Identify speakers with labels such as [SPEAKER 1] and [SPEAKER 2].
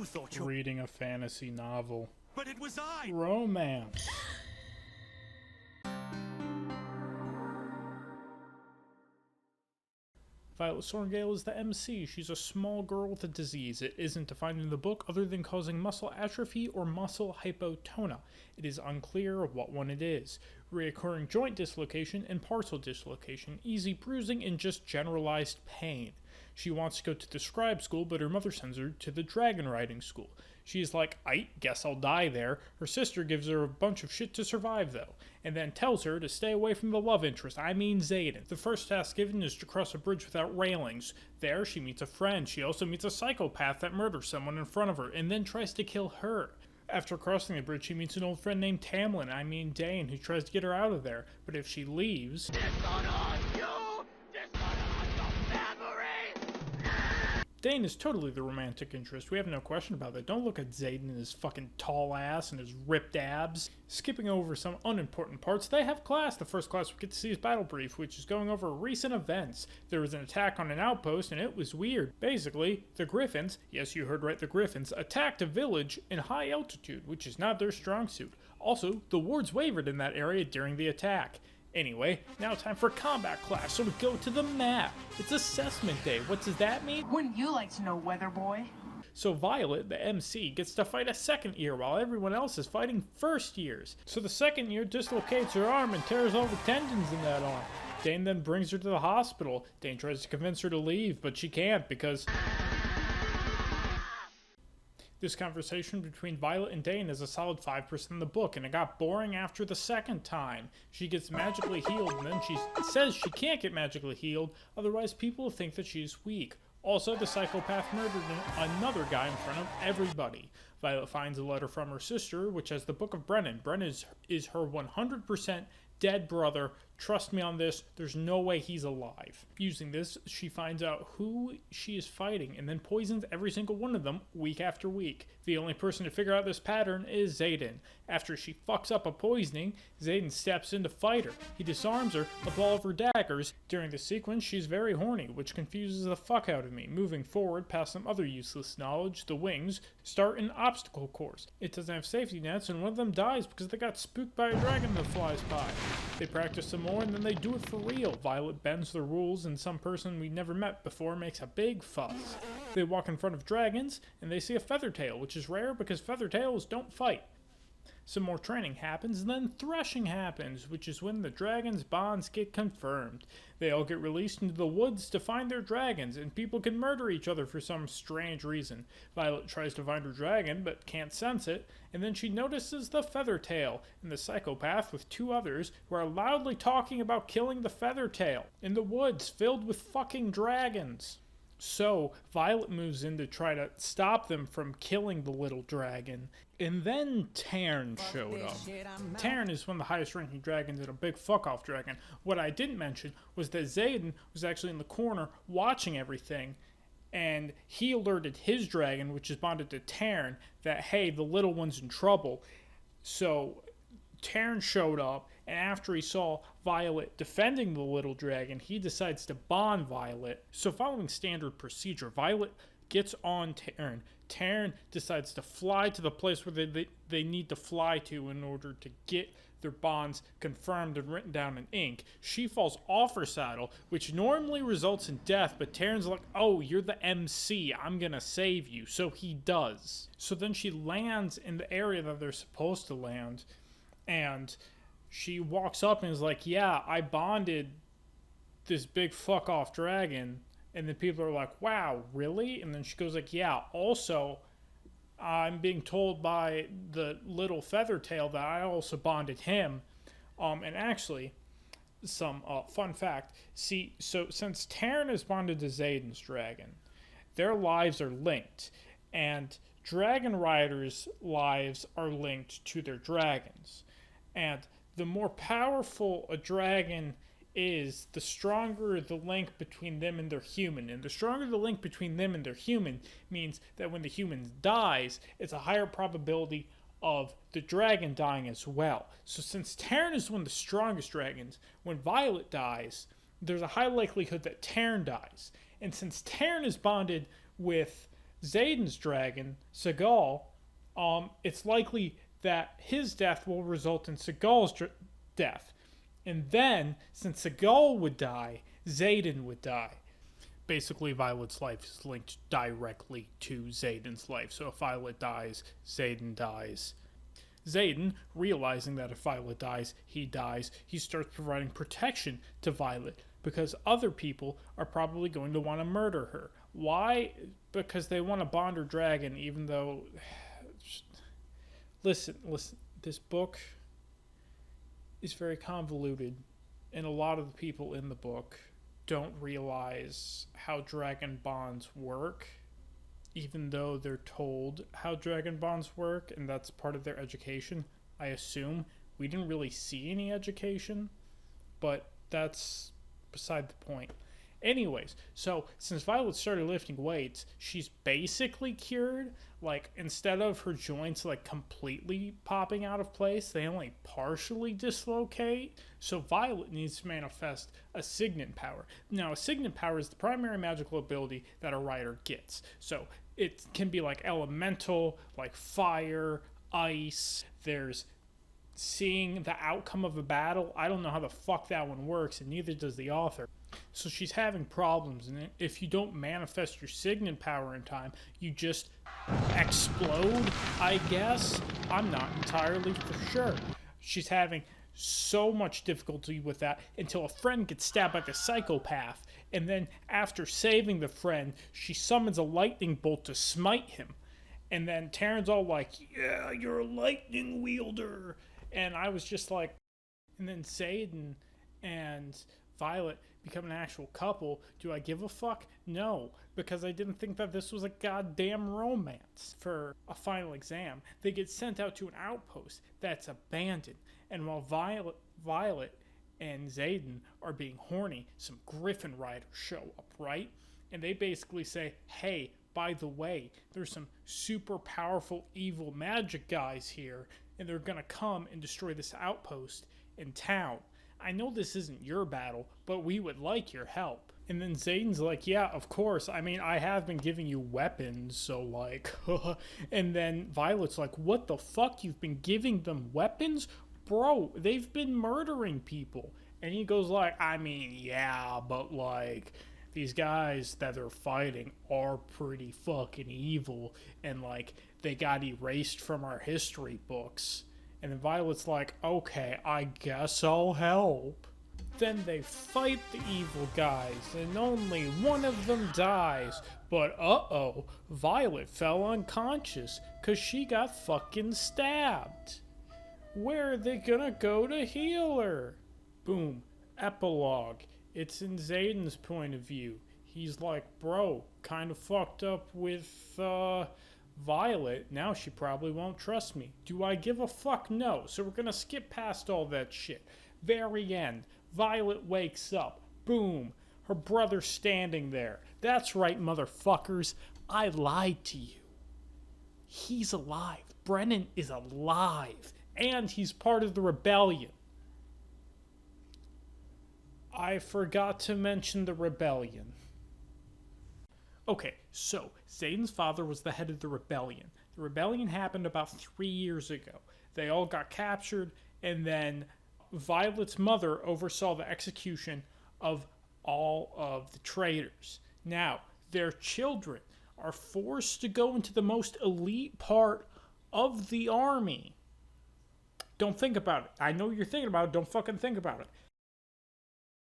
[SPEAKER 1] thought you...
[SPEAKER 2] Reading a fantasy novel.
[SPEAKER 1] But it was I!
[SPEAKER 2] Romance. Violet Sorrengail is the MC. She's a small girl with a disease. It isn't defined in the book other than causing muscle atrophy or muscle hypotona. It is unclear what one it is. Reoccurring joint dislocation and partial dislocation, easy bruising, and just generalized pain. She wants to go to the scribe school, but her mother sends her to the dragon riding school. She's like, I guess I'll die there. Her sister gives her a bunch of shit to survive, though, and then tells her to stay away from the love interest, Xaden. The first task given is to cross a bridge without railings. There, she meets a friend. She also meets a psychopath that murders someone in front of her, and then tries to kill her. After crossing the bridge, she meets an old friend named Dane, who tries to get her out of there. But if she leaves... Dane is totally the romantic interest. We have no question about that. Don't look at Xaden and his fucking tall ass and his ripped abs. Skipping over some unimportant parts, they have class. The first class we get to see is Battle Brief, which is going over recent events. There was an attack on an outpost, and it was weird. Basically, the Griffins, yes, you heard right, the Griffins, attacked a village in high altitude, which is not their strong suit. Also, the wards wavered in that area during the attack. Anyway, now time for combat class, so we go to the map. It's assessment day. What does that mean?
[SPEAKER 3] Wouldn't you like to know, Weather Boy?
[SPEAKER 2] So Violet, the MC, gets to fight a second year while everyone else is fighting first years. So the second year dislocates her arm and tears all the tendons in that arm. Dane then brings her to the hospital. Dane tries to convince her to leave, but she can't because... This conversation between Violet and Dane is a solid 5% in the book, and it got boring after the second time. She gets magically healed, and then she says she can't get magically healed, otherwise people will think that she's weak. Also, the psychopath murdered another guy in front of everybody. Violet finds a letter from her sister, which has the Book of Brennan. Brennan is her 100% dead brother. Trust me on this, there's no way he's alive. Using this, she finds out who she is fighting and then poisons every single one of them week after week. The only person to figure out this pattern is Xaden. After she fucks up a poisoning, Xaden steps in to fight her. He disarms her with all of her daggers. During the sequence, she's very horny, which confuses the fuck out of me. Moving forward past some other useless knowledge, the Wings start an obstacle course. It doesn't have safety nets, and one of them dies because they got spooked by a dragon that flies by. They practice some more, and then they do it for real. Violet bends the rules, and some person we never met before makes a big fuss. They walk in front of dragons, and they see a Feathertail, which is rare because Feathertails don't fight. Some more training happens, and then threshing happens, which is when the dragons' bonds get confirmed. They all get released into the woods to find their dragons, and people can murder each other for some strange reason. Violet tries to find her dragon, but can't sense it, and then she notices the Feathertail, and the psychopath with two others, who are loudly talking about killing the Feathertail, in the woods filled with fucking dragons. So, Violet moves in to try to stop them from killing the little dragon. And then Tairn showed up. Tairn is one of the highest ranking dragons and a big fuck off dragon. What I didn't mention was that Xaden was actually in the corner watching everything. And he alerted his dragon, which is bonded to Tairn, that hey, the little one's in trouble. So Tairn showed up, and after he saw Violet defending the little dragon, he decides to bond Violet. So following standard procedure, Violet gets on Tairn. Tairn decides to fly to the place where they need to fly to in order to get their bonds confirmed and written down in ink. She falls off her saddle, which normally results in death, but Tairn's like, oh, you're the MC, I'm gonna save you. So he does. So then she lands in the area that they're supposed to land, and she walks up and is like, yeah, I bonded this big fuck off dragon. And then people are like, wow, really? And then she goes like, yeah, also, I'm being told by the little Feathertail that I also bonded him. And actually, some fun fact. See, so since Tairn is bonded to Xaden's dragon, their lives are linked. And dragon riders' lives are linked to their dragons. And the more powerful a dragon is, the stronger the link between them and their human. And the stronger the link between them and their human means that when the human dies, it's a higher probability of the dragon dying as well. So since Tairn is one of the strongest dragons, when Violet dies, there's a high likelihood that Tairn dies. And since Tairn is bonded with Zayden's dragon, Seagal, it's likely that his death will result in Seagal's death. And then, since Seagal would die, Zayden would die. Basically, Violet's life is linked directly to Zayden's life. So if Violet dies, Zayden dies. Zayden, realizing that if Violet dies, he starts providing protection to Violet because other people are probably going to want to murder her. Why? Because they want to bond her dragon, even though... Listen, this book is very convoluted, and a lot of the people in the book don't realize how dragon bonds work, even though they're told how dragon bonds work, and that's part of their education. I assume we didn't really see any education, but that's beside the point. Anyways, so since Violet started lifting weights, she's basically cured. Like, instead of her joints like completely popping out of place, they only partially dislocate. So Violet needs to manifest a signet power. Now, a signet power is the primary magical ability that a rider gets. So it can be like elemental, like fire, ice. There's seeing the outcome of a battle. I don't know how the fuck that one works, and neither does the author. So she's having problems, and if you don't manifest your signet power in time, you just explode, I guess. I'm not entirely for sure. She's having so much difficulty with that until a friend gets stabbed by the psychopath, and then after saving the friend, she summons a lightning bolt to smite him. And then Taryn's all like, yeah, you're a lightning wielder. And I was just like, and then Zayden and Violet become an actual couple. Do I give a fuck? No, because I didn't think that this was a goddamn romance. For a final exam, they get sent out to an outpost that's abandoned. And while Violet and Zayden are being horny, some Griffin riders show up, right? And they basically say, hey, by the way, there's some super powerful evil magic guys here, and they're gonna come and destroy this outpost in town. I know this isn't your battle, but we would like your help. And then Zayden's like, yeah, of course. I mean, I have been giving you weapons, so like, and then Violet's like, what the fuck? You've been giving them weapons? Bro, they've been murdering people. And he goes like, I mean, yeah, but like, these guys that they're fighting are pretty fucking evil, and like, they got erased from our history books. And then Violet's like, okay, I guess I'll help. Then they fight the evil guys, and only one of them dies. But uh-oh, Violet fell unconscious, cause she got fucking stabbed. Where are they gonna go to heal her? Boom, epilogue. It's in Zayden's point of view. He's like, bro, kind of fucked up with, Violet. Now she probably won't trust me. Do I give a fuck? No. So we're gonna skip past all that shit. Very end. Violet wakes up. Boom. Her brother's standing there. That's right, motherfuckers. I lied to you. He's alive. Brennan is alive. And he's part of the rebellion. I forgot to mention the rebellion. Okay, so Zayden's father was the head of the rebellion. The rebellion happened about 3 years ago. They all got captured, and then Violet's mother oversaw the execution of all of the traitors. Now, their children are forced to go into the most elite part of the army. Don't think about it. I know you're thinking about it. Don't fucking think about it.